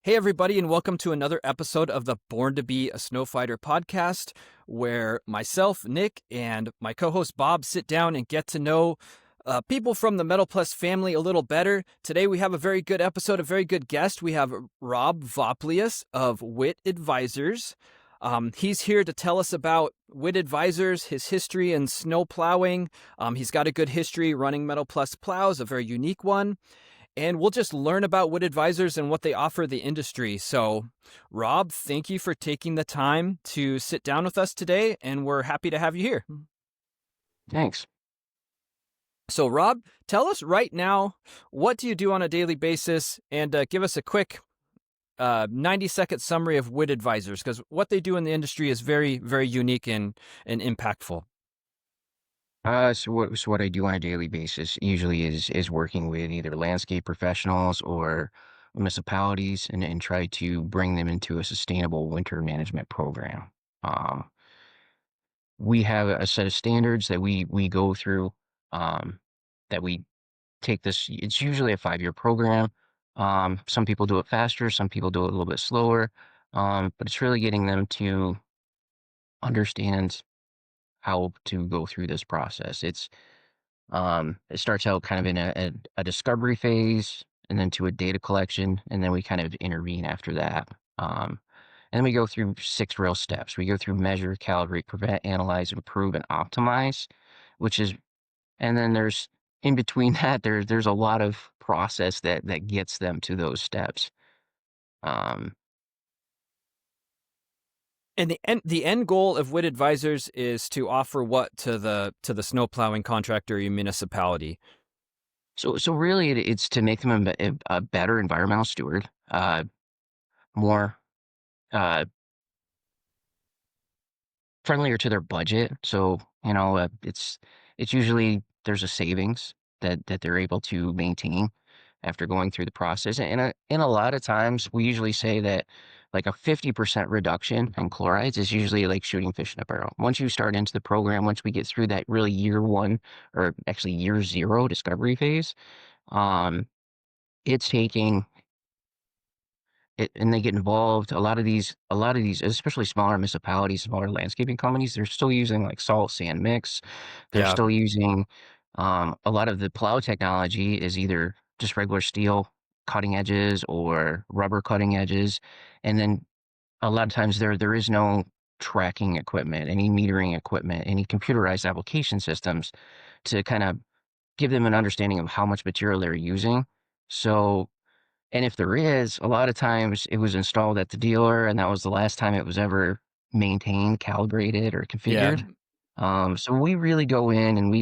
Hey, everybody, and welcome to another episode of the Born to Be a Snowfighter podcast, where myself, Nick, and my co-host Bob sit down and get to know people from the Metal Pless family a little better. Today, we have a very good episode, a very good guest. We have Rob Vopleus of WIT Advisors. He's here to tell us about WIT Advisors, his history in snow plowing. He's got a good history running Metal Pless plows, a very unique one. And we'll just learn about WIT Advisors and what they offer the industry. So, Rob, thank you for taking the time to sit down with us today, and we're happy to have you here. Thanks. So, Rob, tell us right now, what do you do on a daily basis? And give us a quick 90-second summary of WIT Advisors, because what they do in the industry is very, very unique and impactful. So what I do on a daily basis usually is working with either landscape professionals or municipalities and try to bring them into a sustainable winter management program. We have a set of standards that we go through, that we take this. It's usually a 5-year program. Some people do it faster, some people do it a little bit slower, but it's really getting them to understand how to go through this process. It starts out kind of in a discovery phase, and then to a data collection, and then we kind of intervene after that. And then we go through 6 real steps. We go through measure, calibrate, prevent, analyze, improve, and optimize, and then there's in between that, there's a lot of process that gets them to those steps. And the end goal of WIT Advisors is to offer what to the snow plowing contractor or municipality? So really, it's to make them a better environmental steward, more friendlier to their budget. So it's usually there's a savings that they're able to maintain after going through the process. And a lot of times we usually say that like a 50% reduction in chlorides is usually like shooting fish in a barrel. Once you start into the program, once we get through that really year 1 or actually year 0 discovery phase, it's taking it, and they get involved. A lot of these, especially smaller municipalities, smaller landscaping companies, they're still using like salt sand mix. They're Yeah. still using a lot of the plow technology is either just regular steel cutting edges or rubber cutting edges, and then a lot of times there is no tracking equipment, any metering equipment, any computerized application systems to kind of give them an understanding of how much material they're using. So, and if there is, a lot of times it was installed at the dealer, and that was the last time it was ever maintained, calibrated, or Yeah. configured. So we really go in and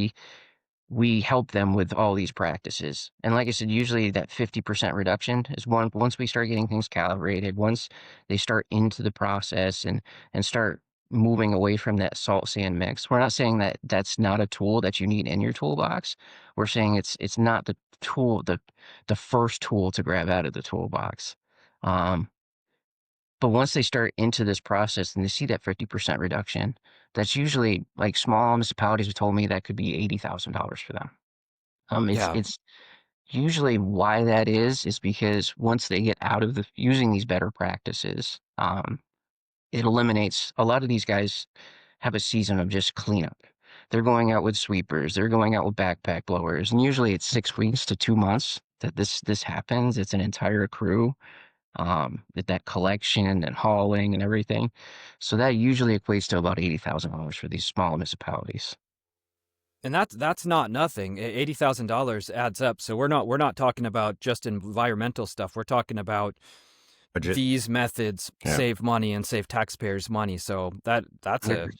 we help them with all these practices. And like I said, usually that 50% reduction is once we start getting things calibrated, once they start into the process and start moving away from that salt sand mix. We're not saying that that's not a tool that you need in your toolbox. We're saying it's not the tool, the first tool to grab out of the toolbox. But once they start into this process and they see that 50% reduction, that's usually like small municipalities have told me that could be $80,000 for them. Yeah. It's usually why that is because once they get out of using these better practices, it eliminates a lot of these guys have a season of just cleanup. They're going out with sweepers, they're going out with backpack blowers, and usually it's 6 weeks to 2 months that this happens. It's an entire crew, that collection and hauling and everything. So that usually equates to about $80,000 for these small municipalities. And that's not nothing. $80,000 adds up. So we're not talking about just environmental stuff. We're talking about Budget. these methods Yeah. save money and save taxpayers money. So that's a 100%.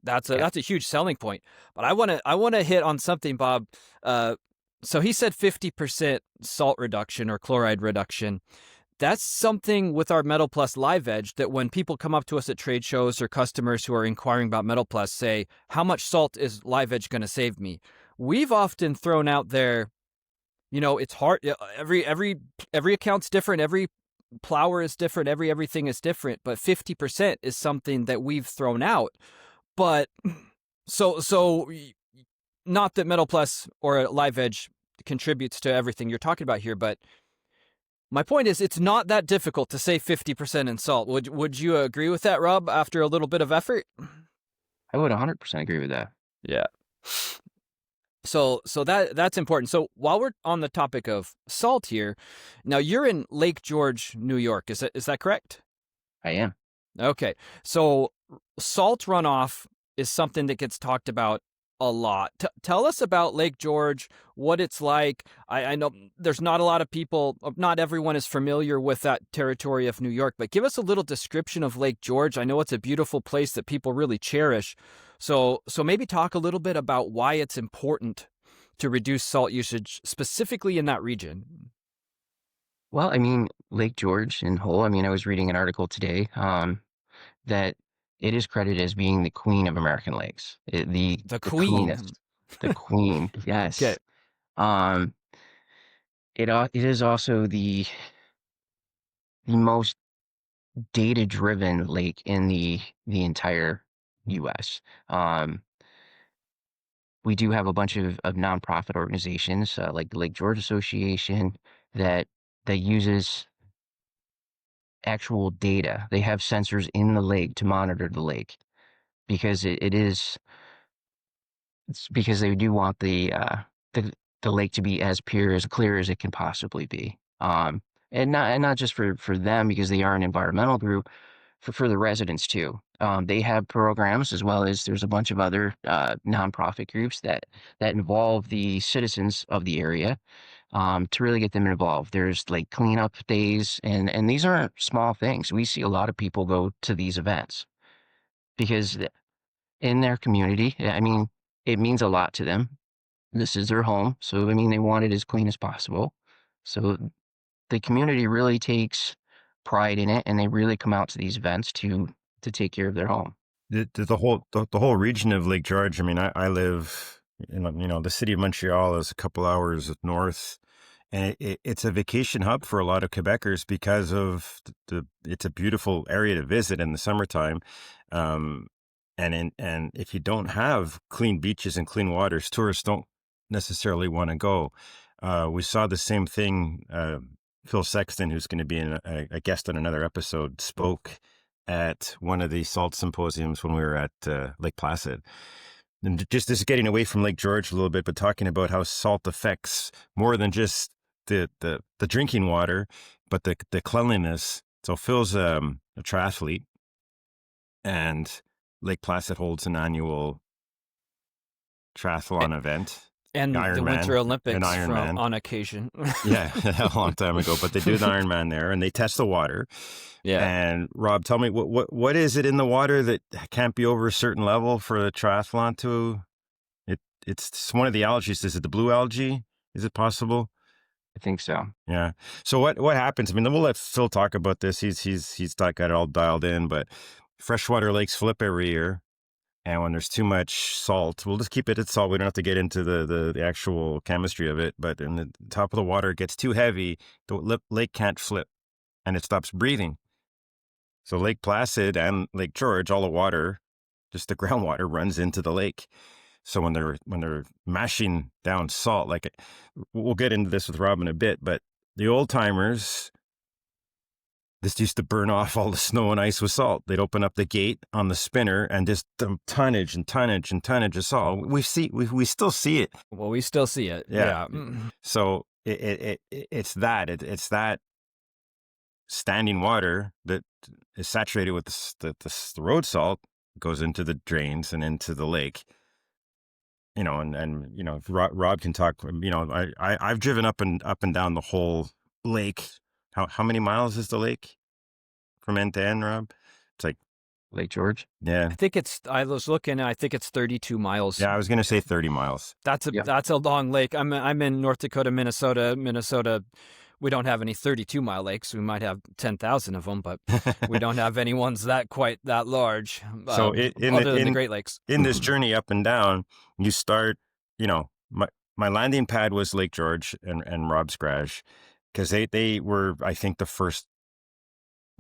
that's a huge selling point. But I want to hit on something, Bob. So he said 50% salt reduction or chloride reduction. That's something with our Metal Pless Live Edge that when people come up to us at trade shows or customers who are inquiring about Metal Pless say, how much salt is Live Edge going to save me? We've often thrown out there, it's hard. Every account's different. Every plower is different. Everything is different. But 50% is something that we've thrown out. But so not that Metal Pless or Live Edge contributes to everything you're talking about here, but My point is, it's not that difficult to say 50% in salt. Would you agree with that, Rob, after a little bit of effort? I would 100% agree with that. Yeah. So that's important. So while we're on the topic of salt here, now you're in Lake George, New York. Is that correct? I am. Okay. So salt runoff is something that gets talked about a lot. Tell us about Lake George, what it's like. I know there's not a lot of people, not everyone is familiar with that territory of New York, but give us a little description of Lake George. I know it's a beautiful place that people really cherish. So maybe talk a little bit about why it's important to reduce salt usage specifically in that region. Well, I mean, Lake George in whole, I mean, I was reading an article today that it is credited as being the queen of American lakes. The The queen. cleanest. The queen, yes. Okay. Um, it is also the most data-driven lake in the entire U.S. We do have a bunch of nonprofit organizations like the Lake George Association that uses actual data. They have sensors in the lake to monitor the lake because it's because they do want the lake to be as pure, as clear as it can possibly be. And not just for them because they are an environmental group, for the residents too. They have programs as well as there's a bunch of other nonprofit groups that involve the citizens of the area to really get them involved. There's like cleanup days, and these aren't small things. We see a lot of people go to these events because in their community, I mean, it means a lot to them. This is their home, so I mean, they want it as clean as possible. So the community really takes pride in it, and they really come out to these events to take care of their home. The whole region of Lake George. I mean, I live in, the city of Montreal is a couple hours north, and it's a vacation hub for a lot of Quebecers because of it's a beautiful area to visit in the summertime. And if you don't have clean beaches and clean waters, tourists don't necessarily want to go. We saw the same thing. Phil Sexton, who's going to be a guest on another episode, spoke at one of the salt symposiums when we were at Lake Placid. And just this getting away from Lake George a little bit, but talking about how salt affects more than just the drinking water, but the cleanliness. So Phil's a triathlete, and Lake Placid holds an annual triathlon event. And the Winter Olympics Ironman on occasion. Yeah, a long time ago, but they do the Ironman there, and they test the water. Yeah. And Rob, tell me what is it in the water that can't be over a certain level for the triathlon to? It's one of the algae. Is it the blue algae? Is it possible? I think so. Yeah. So what happens? I mean, we'll let Phil talk about this. He's got it all dialed in, but freshwater lakes flip every year. And when there's too much salt, we'll just keep it at salt. We don't have to get into the actual chemistry of it. But in the top of the water, it gets too heavy. The lake can't flip, and it stops breathing. So Lake Placid and Lake George, all the water, just the groundwater, runs into the lake. So when they're mashing down salt, like we'll get into this with Rob in a bit, but the old timers, this used to burn off all the snow and ice with salt. They'd open up the gate on the spinner and just dump tonnage and tonnage and tonnage of salt. We still see it. Well, we still see it. Yeah. So it's that standing water that is saturated with the road salt, goes into the drains and into the lake. And if Rob can talk. I've driven up and down the whole lake. How many miles is the lake from end to end, Rob? It's like Lake George? Yeah. I was looking, I think it's 32 miles. Yeah, I was going to say 30 miles. That's a long lake. I'm in North Dakota, Minnesota. We don't have any 32-mile lakes. We might have 10,000 of them, but we don't have any ones quite that large. So other than the Great Lakes. In this journey up and down, you start, my landing pad was Lake George and Rob's garage, because they were, I think, the first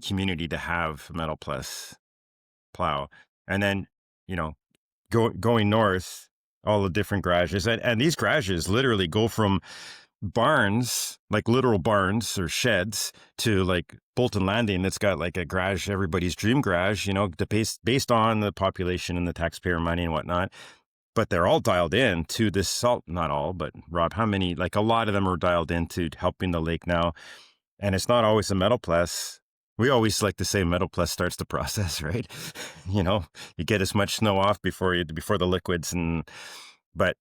community to have a Metal Pless plow. And then, going north, all the different garages. And these garages literally go from barns, like literal barns or sheds, to like Bolton Landing that's got like a garage, everybody's dream garage, you know, based on the population and the taxpayer money and whatnot. But they're all dialed in to this salt, not all, but Rob, how many, like a lot of them are dialed into helping the lake now. And it's not always a Metal Pless. We always like to say Metal Pless starts the process, right? You know, you get as much snow off before the liquids. But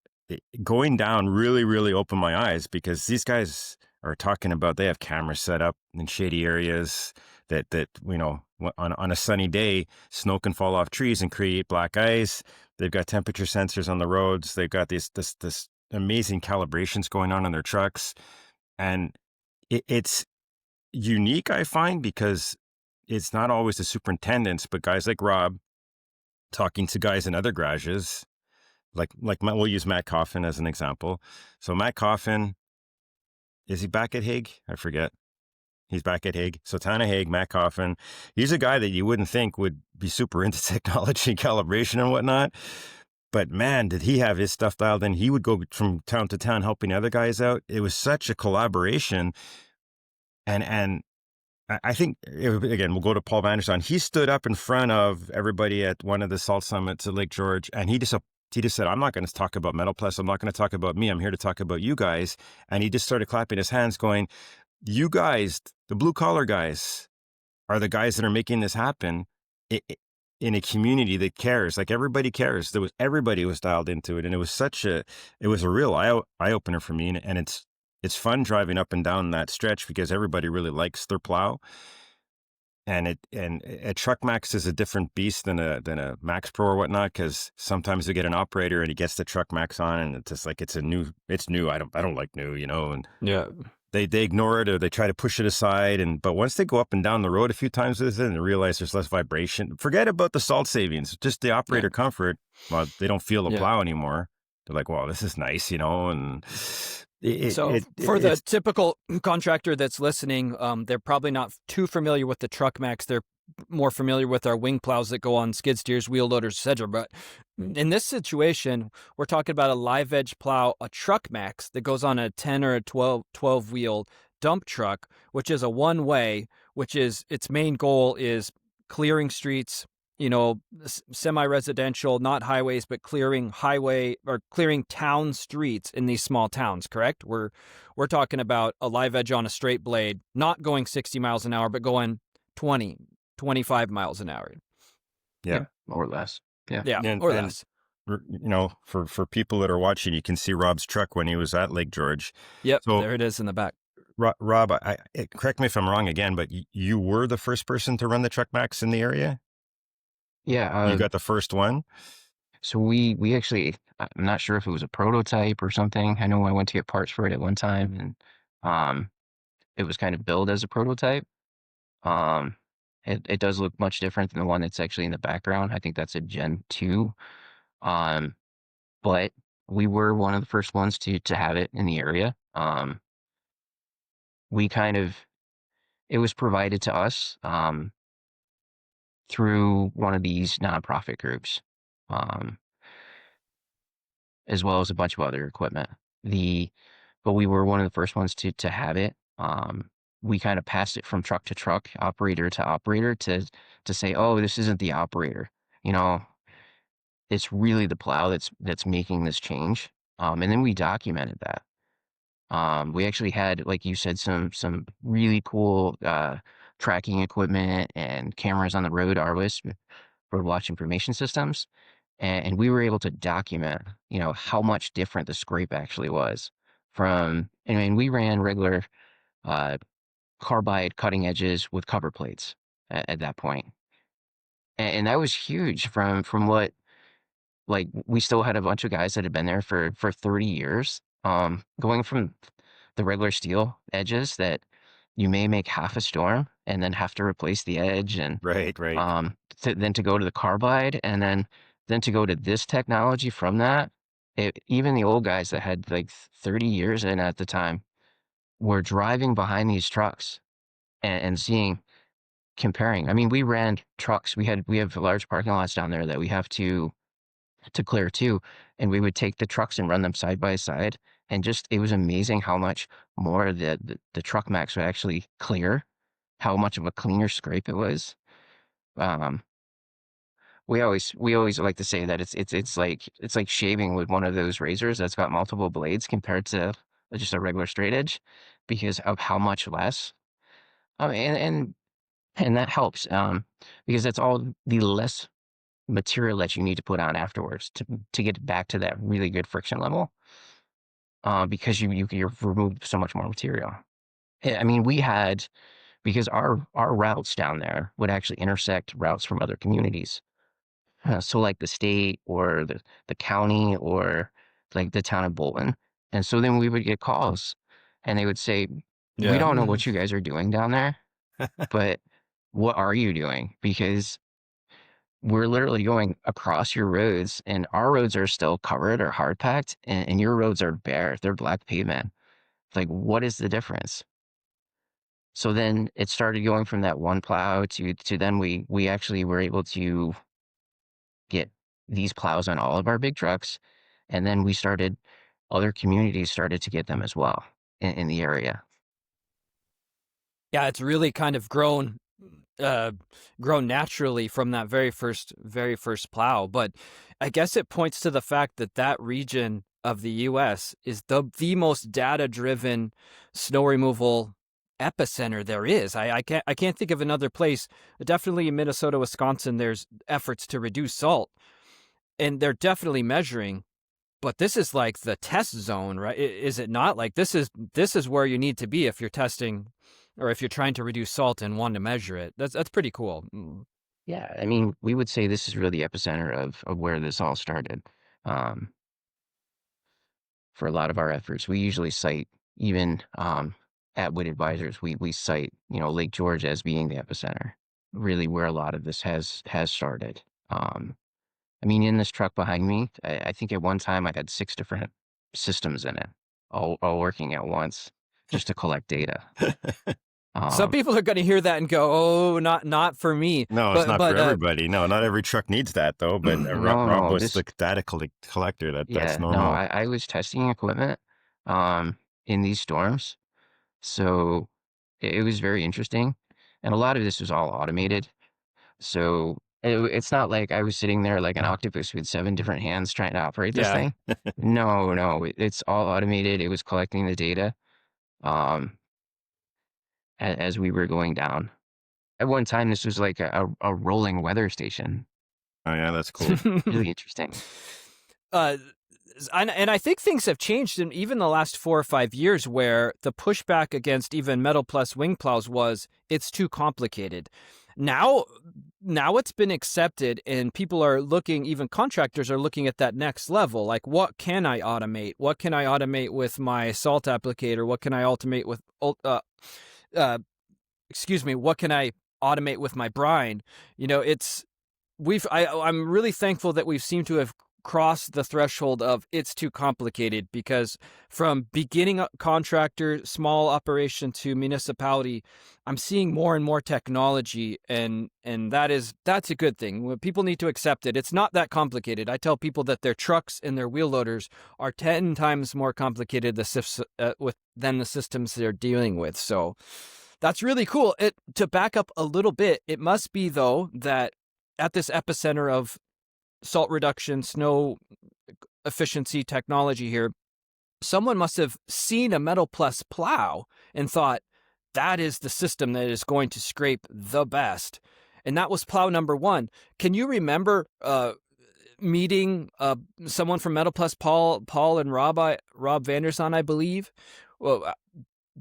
going down really, really opened my eyes, because these guys are talking about, they have cameras set up in shady areas that, you know, on a sunny day, snow can fall off trees and create black ice. They've got temperature sensors on the roads. They've got this amazing calibrations going on their trucks. And it's unique, I find, because it's not always the superintendents, but guys like Rob talking to guys in other garages, like we'll use Matt Coffin as an example. So Matt Coffin, is he back at Hague? I forget. He's back at Hague. So Town of Hague, Matt Coffin, he's a guy that you wouldn't think would be super into technology, calibration and whatnot. But man, did he have his stuff dialed in. He would go from town to town helping other guys out. It was such a collaboration. And I think, again, we'll go to Paul Vanderstaan. He stood up in front of everybody at one of the salt summits at Lake George, and he just said, I'm not going to talk about Metal Pless. I'm not going to talk about me. I'm here to talk about you guys. And he just started clapping his hands going, you guys, the blue collar guys, are the guys that are making this happen in a community that cares. Like, everybody cares. Everybody was dialed into it. And it was it was a real eye opener for me. And it's fun driving up and down that stretch, because everybody really likes their plow. And a TruckMaxx is a different beast than a Max Pro or whatnot, because sometimes you get an operator and he gets the TruckMaxx on, and it's just like, it's new. I don't like new, you know, and Yeah. They ignore it, or they try to push it aside. But once they go up and down the road a few times with it and realize there's less vibration, forget about the salt savings, just the operator comfort. Well, they don't feel the plow anymore. They're like, wow, this is nice, you know, and for the typical contractor that's listening, they're probably not too familiar with the TruckMaxx. They're more familiar with our wing plows that go on skid steers, wheel loaders, etc. But in this situation, we're talking about a live edge plow, a TruckMaxx that goes on a 10 or a 12 wheel dump truck, which is a one way, which is its main goal is clearing streets, you know, semi-residential, not highways, but clearing highway or clearing town streets in these small towns, correct? We're talking about a live edge on a straight blade, not going 60 miles an hour, but going 20, 25 miles an hour. Yeah. Or less. Yeah. Or less. You know, for people that are watching, you can see Rob's truck when he was at Lake George. Yep, so, there it is in the back. Rob, correct me if I'm wrong again, but you were the first person to run the TruckMaxx in the area? Yeah. You got the first one? So we actually, I'm not sure if it was a prototype or something. I know I went to get parts for it at one time, and it was kind of billed as a prototype. It does look much different than the one that's actually in the background. I think that's a Gen 2. But we were one of the first ones to have it in the area. It was provided to us through one of these nonprofit groups, as well as a bunch of other equipment. But we were one of the first ones to have it. We kind of passed it from truck to truck, operator to operator, to say, oh, this isn't the operator. You know, it's really the plow that's making this change. And then we documented that. We actually had, like you said, some really cool tracking equipment and cameras on the road, RWIS, road watch information systems, and we were able to document, you know, how much different the scrape actually was from. I mean, we ran regular carbide cutting edges with cover plates at that point, and that was huge from what. Like, we still had a bunch of guys that had been there for 30 years, going from the regular steel edges that you may make half a storm and then have to replace the edge, and right. Then to go to the carbide, and then to go to this technology from that. Even the old guys that had like 30 years in at the time were driving behind these trucks and comparing. I mean, we ran trucks. We have large parking lots down there that we have to clear too, and we would take the trucks and run them side by side, And just, it was amazing how much more the TruckMaxx would actually clear, how much of a cleaner scrape it was. Um, we always like to say that it's like shaving with one of those razors that's got multiple blades compared to just a regular straight edge, because of how much less. And that helps, because that's all the less material that you need to put on afterwards to get back to that really good friction level. Because you've removed so much more material. I mean, because our routes down there would actually intersect routes from other communities. So like the state or the county or like the town of Bolton. And so then we would get calls and they would say, we Yeah. don't know what you guys are doing down there, but what are you doing? Because we're literally going across your roads and our roads are still covered or hard packed and your roads are bare. They're black pavement. Like, what is the difference? So then it started going from that one plow to then we actually were able to get these plows on all of our big trucks. And then other communities started to get them as well in the area. Yeah, it's really kind of grown naturally from that very first plow. But I guess it points to the fact that that region of the U.S. is the most data-driven snow removal epicenter there is. I can't think of another place. Definitely in Minnesota, Wisconsin, there's efforts to reduce salt, and they're definitely measuring. But this is like the test zone, right? Is it not? Like this is where you need to be if you're testing, or if you're trying to reduce salt and want to measure it. That's pretty cool. Yeah, I mean, we would say this is really the epicenter of where this all started. Um, for a lot of our efforts, we usually cite even at WIT Advisors, we cite Lake George as being the epicenter, really where a lot of this has started. I mean, in this truck behind me, I think at one time I had 6 different systems in it, all working at once, just to collect data. Some people are going to hear that and go, "Oh, not for me." No, it's not for everybody. No, not every truck needs that though. But Rob was the data collector. That's normal. I was testing equipment in these storms, so it was very interesting, and a lot of this was all automated. So it's not like I was sitting there like an octopus with 7 different hands trying to operate this thing. No, it's all automated. It was collecting the data as we were going down. At one time, this was like a rolling weather station. Oh yeah, that's cool. Really interesting. And I think things have changed in even the last 4 or 5 years, where the pushback against even Metal Pless wing plows was it's too complicated. Now it's been accepted, and people are looking, even contractors are looking at that next level. Like, what can I automate? What can I automate with my salt applicator? What can I automate with, what can I automate with my brine? I'm really thankful that we've seemed to have crossed the threshold of it's too complicated, because from beginning contractor, small operation to municipality, I'm seeing more and more technology, and that's a good thing. People need to accept it. It's not that complicated. I tell people that their trucks and their wheel loaders are 10 times more complicated than the systems they're dealing with. So that's really cool. To back up a little bit, it must be though that at this epicenter of salt reduction, snow efficiency technology here, someone must have seen a Metal Pless plow and thought, that is the system that is going to scrape the best. And that was plow number 1. Can you remember meeting someone from Metal Pless, Paul and Rob Vanderson, I believe? Well,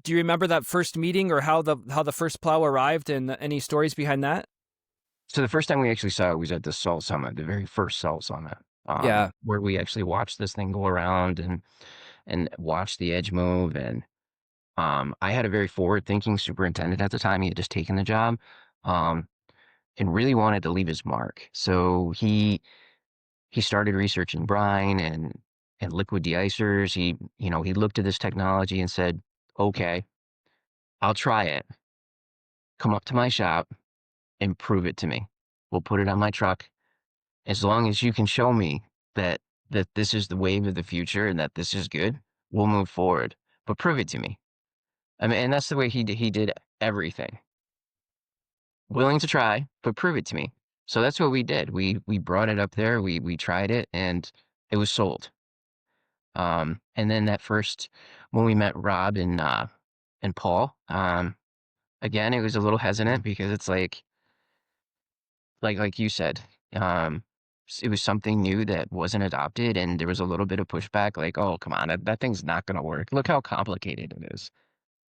do you remember that first meeting, or how the first plow arrived, and any stories behind that? So the first time we actually saw it was at the Salt Summit, the very first Salt Summit. Where we actually watched this thing go around and watched the edge move. And I had a very forward-thinking superintendent at the time. He had just taken the job and really wanted to leave his mark. So he started researching brine and liquid deicers. He looked at this technology and said, "Okay, I'll try it. Come up to my shop and prove it to me. We'll put it on my truck. As long as you can show me that this is the wave of the future and that this is good, we'll move forward, but prove it to me. I mean, and that's the way he did everything. Willing to try, but prove it to me. So that's what we did. We brought it up there. We tried it, and it was sold. And then that first, when we met Rob and Paul, again, it was a little hesitant because it's like you said, it was something new that wasn't adopted, and there was a little bit of pushback. Like, oh, come on, that thing's not gonna work. Look how complicated it is.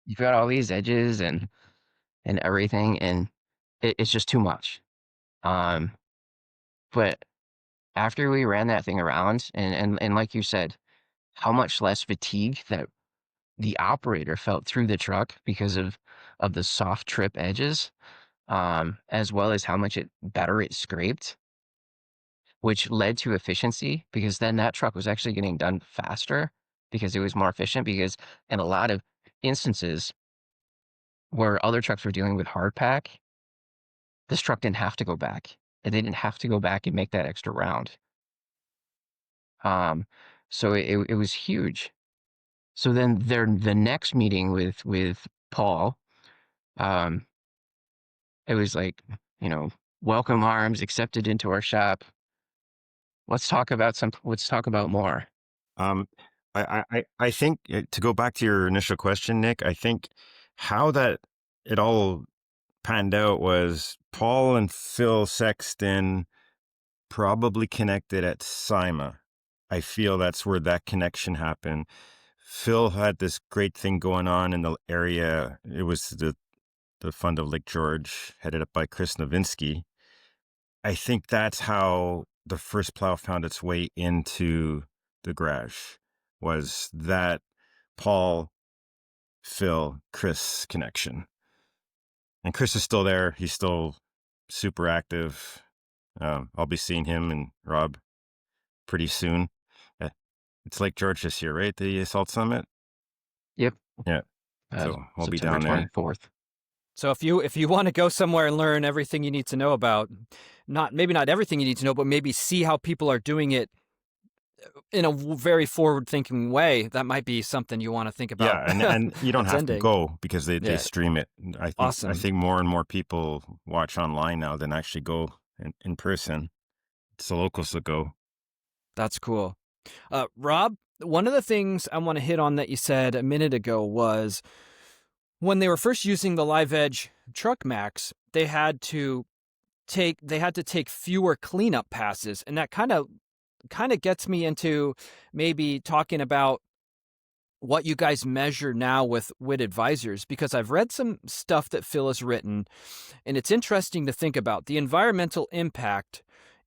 You've got all these edges and everything, and it's just too much. Um, but after we ran that thing around, and like you said, how much less fatigue that the operator felt through the truck because of the soft trip edges, as well as how much better it scraped, which led to efficiency, because then that truck was actually getting done faster because it was more efficient. Because in a lot of instances where other trucks were dealing with hard pack, this truck didn't have to go back. And they didn't have to go back and make that extra round. So it was huge. So then the next meeting with Paul, it was like, welcome arms accepted into our shop. Let's talk about more. I think to go back to your initial question, Nick, I think how that it all panned out was Paul and Phil Sexton probably connected at SIMA. I feel that's where that connection happened. Phil had this great thing going on in the area. It was the Fund of Lake George, headed up by Chris Novinsky. I think that's how the first plow found its way into the garage, was that Paul, Phil, Chris connection. And Chris is still there. He's still super active. I'll be seeing him and Rob pretty soon. It's Lake George this year, right? The Assault Summit? Yep. Yeah. So we'll be September down there. 24th. So if you want to go somewhere and learn everything you need to know about, maybe not everything you need to know, but maybe see how people are doing it in a very forward-thinking way, that might be something you want to think about. Yeah, and you don't have to go because they stream it. Awesome. I think more and more people watch online now than actually go in person. It's the locals that go. That's cool. Rob, one of the things I want to hit on that you said a minute ago was when they were first using the EDGE TruckMaxx, they had to take fewer cleanup passes, and that kind of gets me into maybe talking about what you guys measure now with WIT Advisors, because I've read some stuff that Phil has written, and it's interesting to think about. The environmental impact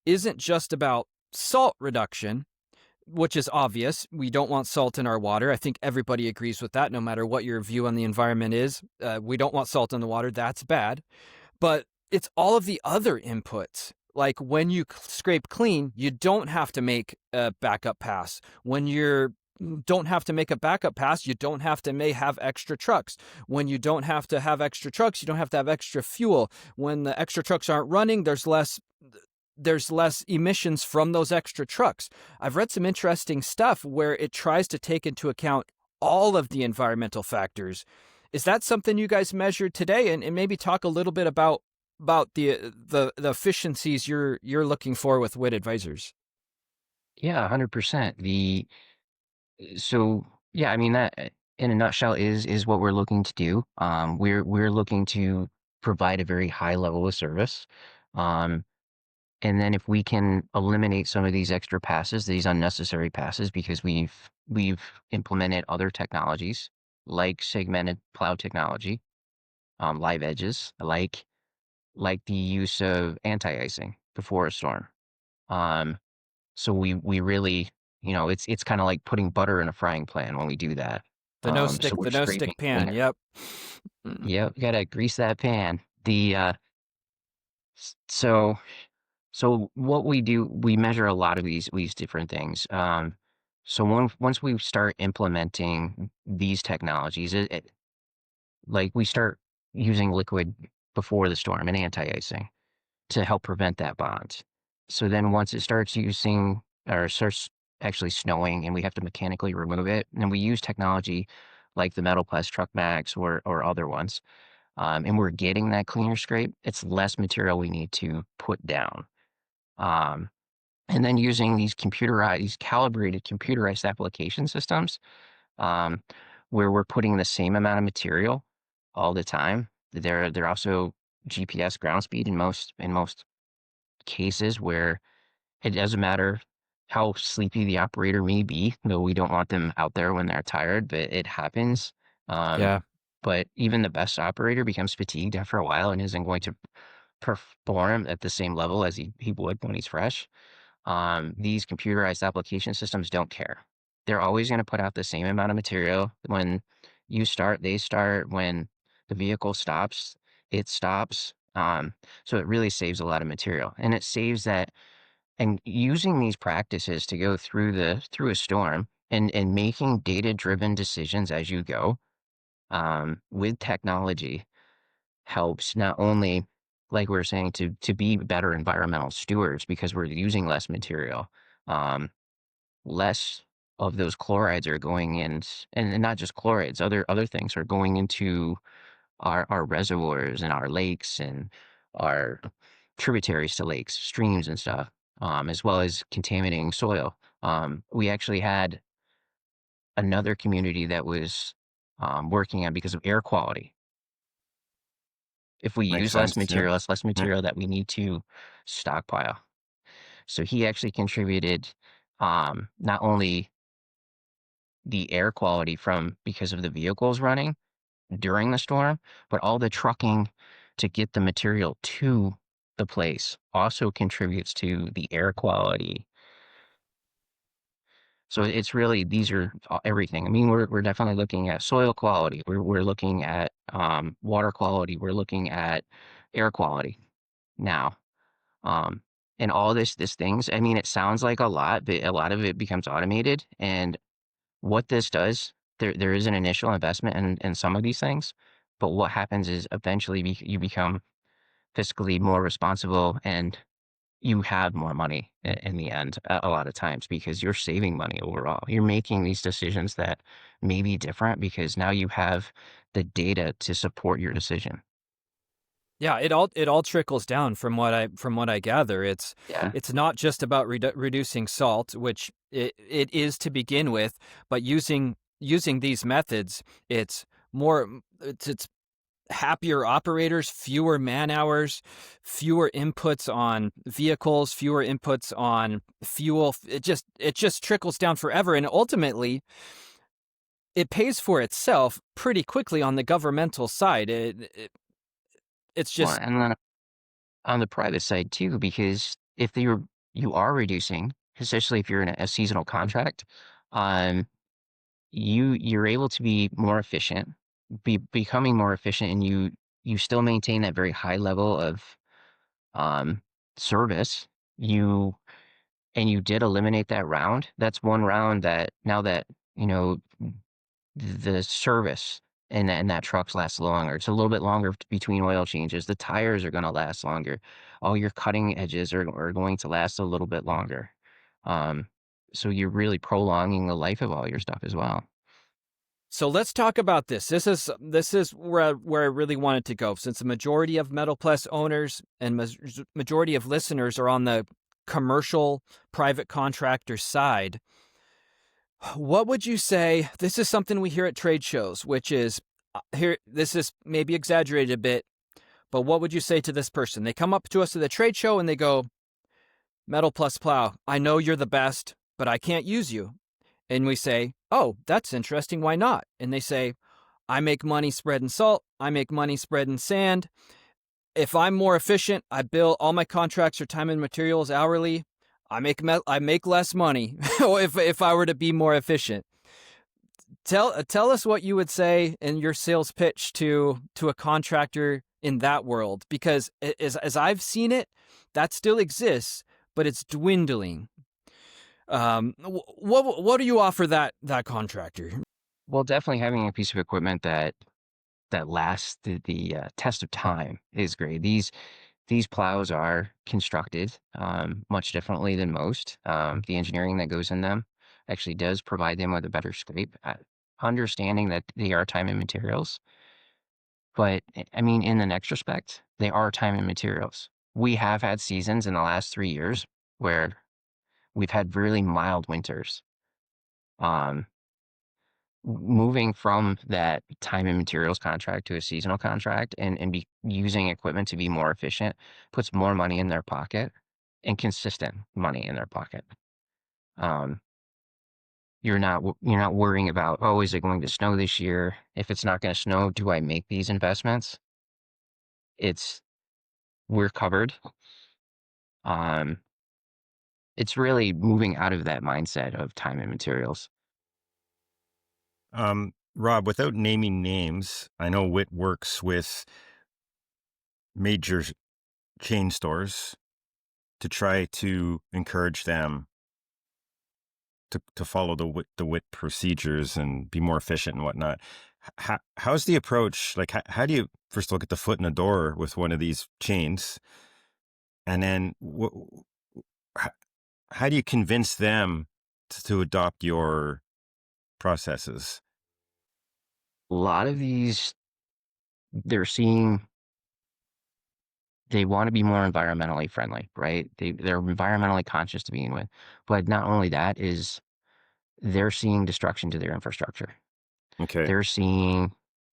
isn't just about salt reduction, which is obvious. We don't want salt in our water. I think everybody agrees with that, no matter what your view on the environment is. We don't want salt in the water. That's bad. But it's all of the other inputs. Like when you scrape clean, you don't have to make a backup pass. When you don't have to make a backup pass, you don't have to have extra trucks. When you don't have to have extra trucks, you don't have to have extra fuel. When the extra trucks aren't running, there's less emissions from those extra trucks. I've read some interesting stuff where it tries to take into account all of the environmental factors. Is that something you guys measure today? And maybe talk a little bit about the efficiencies you're looking for with WIT Advisors. Yeah, 100%. So yeah, I mean, that in a nutshell is what we're looking to do. We're looking to provide a very high level of service. And then if we can eliminate some of these extra passes, these unnecessary passes, because we've implemented other technologies like segmented plow technology, live edges, like the use of anti-icing before a storm. So we really, it's kind of like putting butter in a frying pan when we do that. The no stick pan. cleaner. Yep. Yep, you gotta grease that pan. So what we do, we measure a lot of these different things. So once we start implementing these technologies, like we start using liquid before the storm and anti-icing to help prevent that bond. So then once it starts actually snowing and we have to mechanically remove it. And we use technology like the Metal Pless TruckMaxx or other ones. And we're getting that cleaner scrape. It's less material we need to put down. Um, and then using these calibrated computerized application systems, um, where we're putting the same amount of material all the time. They're also GPS ground speed in most cases, where it doesn't matter how sleepy the operator may be, though we don't want them out there when they're tired, but it happens. Um, Yeah. but even the best operator becomes fatigued after a while and isn't going to perform at the same level as he would when he's fresh. These computerized application systems don't care. They're always going to put out the same amount of material. When you start, they start. When the vehicle stops, it stops. So it really saves a lot of material, and it saves that. And using these practices to go through a storm and making data-driven decisions as you go, with technology helps not only, like we were saying, to be better environmental stewards because we're using less material. Less of those chlorides are going in, and not just chlorides, other things are going into our reservoirs and our lakes and our tributaries to lakes, streams and stuff, as well as contaminating soil. We actually had another community that was working on because of air quality. If we Makes use less sense. Yeah. material, that's less Yeah. material that we need to stockpile. So he actually contributed, not only the air quality from because of the vehicles running during the storm, but all the trucking to get the material to the place also contributes to the air quality. So it's really, these are everything. I mean, we're definitely looking at soil quality. We're looking at water quality. We're looking at air quality now. Um, and all this things. I mean, it sounds like a lot, but a lot of it becomes automated. And what this does, there is an initial investment in some of these things, but what happens is eventually you become fiscally more responsible and you have more money in the end a lot of times because you're saving money overall. You're making these decisions that may be different because now you have the data to support your decision. Yeah, it all trickles down from what I gather. Yeah. It's not just about reducing salt, which it is to begin with, but using these methods, it's more it's happier operators, fewer man hours, fewer inputs on vehicles, fewer inputs on fuel. It just trickles down forever, and ultimately it pays for itself pretty quickly on the governmental side. It's Well, just and then on the private side too, because if you are reducing, especially if you're in a seasonal contract, um, you're able to be more efficient, becoming more efficient, and you still maintain that very high level of um, service. You and you did eliminate that round. That's one round that now that you know the service and that trucks last longer. It's a little bit longer between oil changes. The tires are going to last longer. All your cutting edges are going to last a little bit longer. Um, so you're really prolonging the life of all your stuff as well. So let's talk about this. This is where I really wanted to go. Since the majority of Metal Pless owners and majority of listeners are on the commercial private contractor side, what would you say? This is something we hear at trade shows, which is here. This is maybe exaggerated a bit, but what would you say to this person? They come up to us at the trade show and they go, "Metal Pless Plow, I know you're the best, but I can't use you." And we say, "Oh, that's interesting. Why not?" And they say, "I make money spreading salt. I make money spreading sand. If I'm more efficient, I bill all my contracts are time and materials hourly. I make less money if I were to be more efficient." Tell us what you would say in your sales pitch to a contractor in that world, because as I've seen it, that still exists, but it's dwindling. What do you offer that contractor? Well, definitely having a piece of equipment that lasts the test of time is great. These plows are constructed much differently than most. The engineering that goes in them. actually does provide them with a better scrape, understanding that they are time and materials. But I mean, in the next respect, they are time and materials. We have had seasons in the last 3 years where we've had really mild winters. Um, Moving from that time and materials contract to a seasonal contract and using equipment to be more efficient puts more money in their pocket and consistent money in their pocket. Um, you're not worrying about, oh, is it going to snow this year? If it's not going to snow, do I make these investments? It's We're covered. Um, it's really moving out of that mindset of time and materials. Rob, without naming names, I know WIT works with major chain stores to try to encourage them to follow the WIT procedures and be more efficient and whatnot. How's the approach? Like, how do you first of all get the foot in the door with one of these chains, and then how do you convince them to adopt your processes? A lot of these, they're seeing they want to be more environmentally friendly, right? They're environmentally conscious to begin with. But not only that is they're seeing destruction to their infrastructure. Okay, They're seeing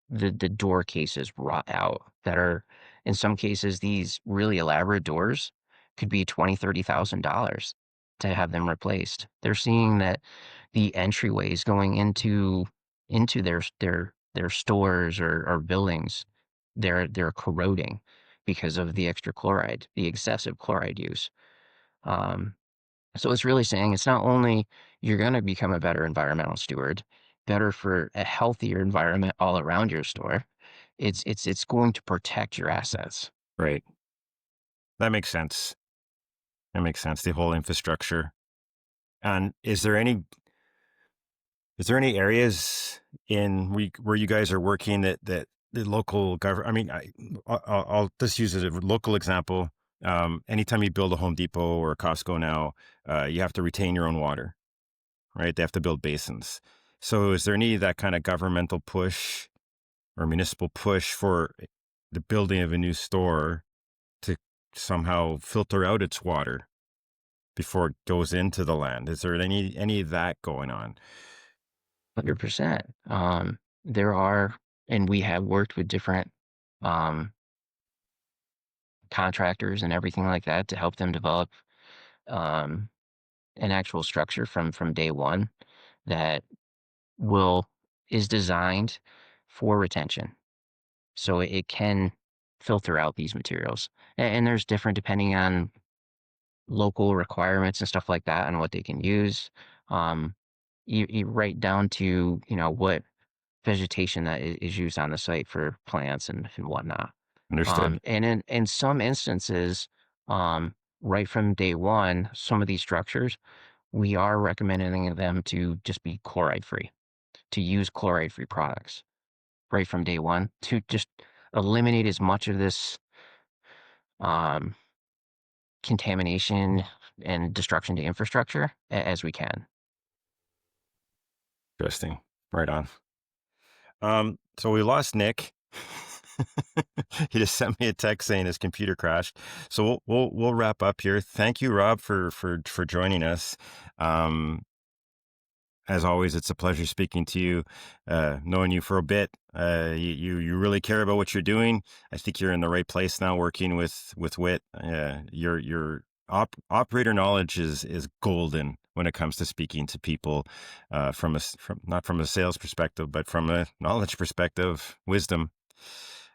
the door cases rot out that are, in some cases, these really elaborate doors could be $20,000-$30,000 to have them replaced. They're seeing that the entryways going into their stores or buildings, they're corroding because of the extra chloride, the excessive chloride use. Um, so it's really saying it's not only you're going to become a better environmental steward, better for a healthier environment all around your store. It's going to protect your assets. right. That makes sense. That makes sense. The whole infrastructure. And is there any areas in where you guys are working that the local government? I mean, I'll just use a local example. Anytime you build a Home Depot or a Costco now, you have to retain your own water, right? They have to build basins. So is there any of that kind of governmental push or municipal push for the building of a new store to somehow filter out its water before it goes into the land? Is there any of that going on? 100%. There are, and we have worked with different um, contractors and everything like that to help them develop um, an actual structure from day one that will is designed for retention. So it can filter out these materials. And there's different depending on local requirements and stuff like that and what they can use. Um, you right down to, what vegetation that is used on the site for plants and whatnot. Understood. And in some instances, right from day one, some of these structures, we are recommending them to just be chloride free, to use chloride free products right from day one to just eliminate as much of this um, contamination and destruction to infrastructure as we can. Interesting. Right on. So we lost Nick. He just sent me a text saying his computer crashed. So we'll wrap up here. Thank you, Rob, for joining us. As always, it's a pleasure speaking to you. Knowing you for a bit, you really care about what you're doing. I think you're in the right place now, working with WIT. Your operator knowledge is golden when it comes to speaking to people, from not from a sales perspective, but from a knowledge perspective, wisdom.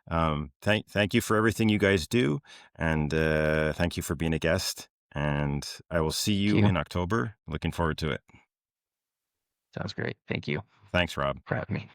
Thank you for everything you guys do, and thank you for being a guest. And I will see you Thank you. in October. Looking forward to it. Sounds great. Thank you Thanks, Rob. for having me.